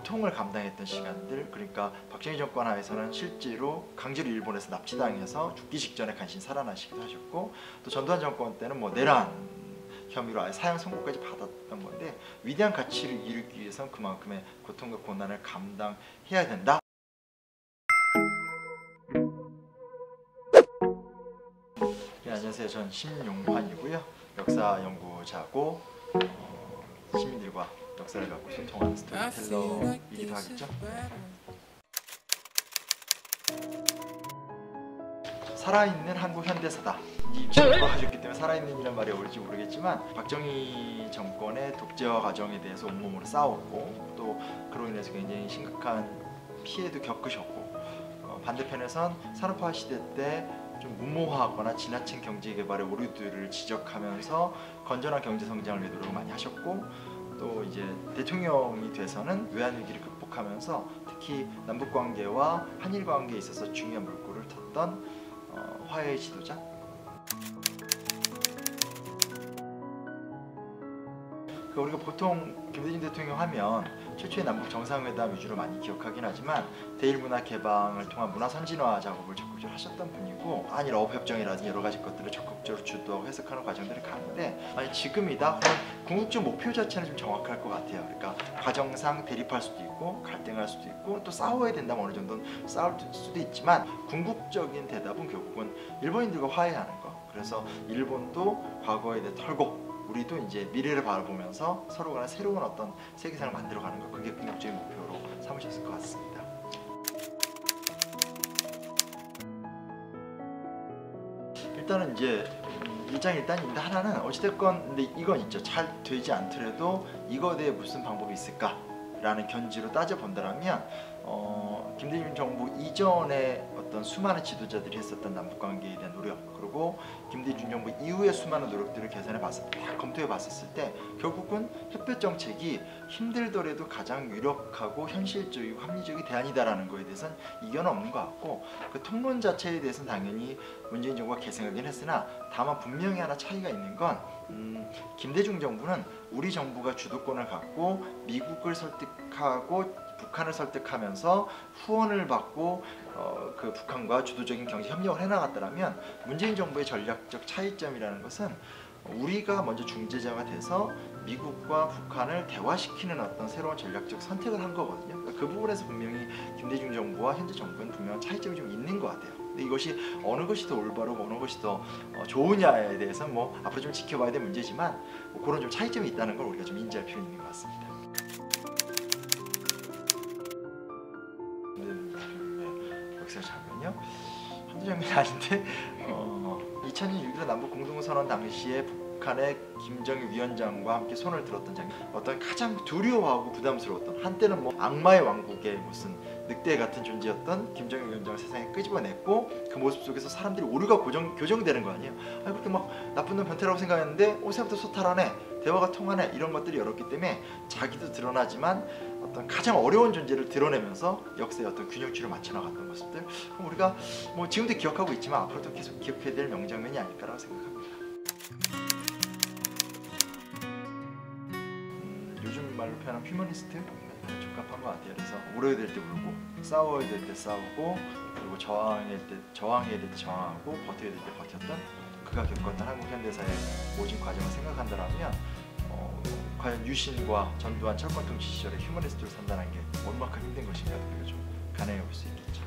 고통을 감당했던 시간들, 그러니까 박정희 정권 하에서는 실제로 강제로 일본에서 납치당해서 죽기 직전에 간신히 살아나시기도 하셨고, 또 전두환 정권 때는 뭐 내란 혐의로 아예 사형 선고까지 받았던 건데, 위대한 가치를 이루기 위해서는 그만큼의 고통과 고난을 감당해야 된다. 네, 안녕하세요. 전 신용환이고요. 역사 연구자고 시민들과 역사를 갖고 소통하는 스토리텔러이기도 하겠죠. 살아있는 한국 현대사다. 이 정부가 가졌기 때문에 살아있는이란 말이 옳을지 모르겠지만, 박정희 정권의 독재화 과정에 대해서 온몸으로 싸웠고, 또 그로 인해서 굉장히 심각한 피해도 겪으셨고, 반대편에선 산업화 시대 때 좀 무모하거나 지나친 경제 개발의 오류들을 지적하면서 건전한 경제 성장을 위해 노력을 많이 하셨고, 또 이제 대통령이 돼서는 외환 위기를 극복하면서 특히 남북 관계와 한일 관계에 있어서 중요한 물꼬를 텄던 화해의 지도자. 우리가 보통 김대중 대통령 하면 최초의 남북 정상회담 위주로 많이 기억하긴 하지만, 대일문화 개방을 통한 문화 선진화 작업을 적극적으로 하셨던 분이고, 한일 어업협정이라든지 여러 가지 것들을 적극적으로 주도하고 해석하는 과정들이 가는데, 만약 지금이다 그럼 궁극적 목표 자체는 좀 정확할 것 같아요. 그러니까 과정상 대립할 수도 있고 갈등할 수도 있고 또 싸워야 된다면 어느 정도는 싸울 수도 있지만, 궁극적인 대답은 결국은 일본인들과 화해하는 거. 그래서 일본도 과거에 대해 털고 우리도 이제 미래를 바라보면서 서로 간에 새로운 어떤 세계상을 만들어가는 거, 그게 궁극적인 목표로 삼으셨을 것 같습니다. 일단은 이제 일장일단인데, 하나는 어찌됐건 근데 이건 있죠. 잘 되지 않더라도 이거에 대해 무슨 방법이 있을까라는 견지로 따져본다면, 김대중 정부 이전에 어떤 수많은 지도자들이 했었던 남북관계에 대한 노력, 그리고 김대중 정부 이후의 수많은 노력들을 검토해 봤었을 때, 결국은 햇볕 정책이 힘들더라도 가장 유력하고 현실적이고 합리적인 대안이다라는 거에 대해서는 이견은 없는 것 같고, 그 통론 자체에 대해서는 당연히 문재인 정부가 계승하긴 했으나, 다만 분명히 하나 차이가 있는 건, 김대중 정부는 우리 정부가 주도권을 갖고 미국을 설득하고 북한을 설득하면서 후원을 받고 그 북한과 주도적인 경제 협력을 해나갔더라면, 문재인 정부의 전략적 차이점이라는 것은 우리가 먼저 중재자가 돼서 미국과 북한을 대화시키는 어떤 새로운 전략적 선택을 한 거거든요. 그러니까 그 부분에서 분명히 김대중 정부와 현재 정부는 분명한 차이점이 좀 있는 것 같아요. 근데 이것이 어느 것이 더 올바르고 어느 것이 더 좋으냐에 대해서는 뭐 앞으로 좀 지켜봐야 될 문제지만, 그런 좀 차이점이 있다는 걸 우리가 좀 인지할 필요가 있는 것 같습니다. 역사 장면요? 한두 장면이 아닌데, 2000년 6.15 남북 공동선언 당시에 북한의 김정일 위원장과 함께 손을 들었던 장면, 어떤 가장 두려워하고 부담스러웠던, 한때는 뭐 악마의 왕국의 무슨 늑대 같은 존재였던 김정일 위원장을 세상에 끄집어냈고, 그 모습 속에서 사람들이 오류가 교정되는 거 아니에요. 그렇게 막 나쁜 놈 변태라고 생각했는데 새부터 소탈하네, 대화가 통하네, 이런 것들이 열었기 때문에 자기도 드러나지만 어떤 가장 어려운 존재를 드러내면서 역사의 어떤 균형추를 맞춰나갔던 모습들, 우리가 뭐 지금도 기억하고 있지만 앞으로도 계속 기억해야 될 명장면이 아닐까라고 생각합니다. 요즘 말로 표현하면 휴머니스트? 적합한 것 같아요. 그래서 울어야 될 때 울고, 싸워야 될 때 싸우고, 그리고 저항해야 될 때 저항하고, 버텨야 될 때 버텼던, 그가 겪었던 한국 현대사의 모진 과정을 생각한다면, 과연 유신과 전두환 철권 통치 시절의 휴머니스트를 산다는 게 얼마큼 힘든 것인가, 우리가 좀 가늠해 볼 수 있겠죠.